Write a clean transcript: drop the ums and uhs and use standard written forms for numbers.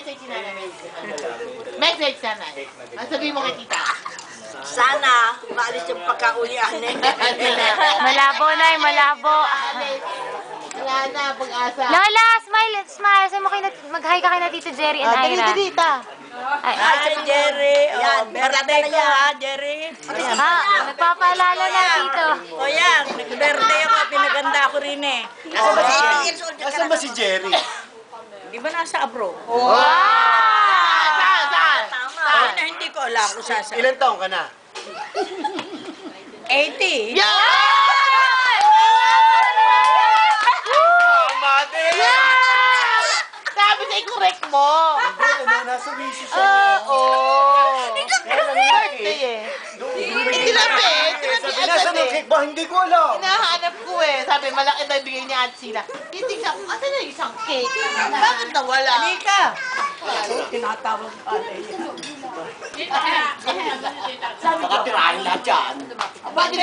message si nanay. Message nanay. Sabihin mo kay tita. Sana, maalis yung pagkaulian eh. Malabo, Nay, malabo. Wala na, pag-asa. Lola, smile, smile. Sabi mo mag-hi ka kay na Tito Jerry and Ira. Tita. Hi, Jerry. Oh, birthday ko ha, Jerry. Nagpapaalala na, Tito. O yan, nag-birthday ako, pinaganda ako rin eh. Asan ba si Jerry? Di ba nasa abroad? Saan? Tama. Hindi ko alam kung saan. Ilan taong ka na? 80. Sabi sa i-correct mo. Nasa misis siya. Birthday eh. Tinabi. Sabi, nasa ng cake ba? Hindi ko alam. Hinahanap ko eh. Sabi, malaki na bigay niya at sila. Titignan ko, asan na yung isang cake? Bakit nawala? Halika. Tinatawag pa Baka tirahin lahat yan. Bakit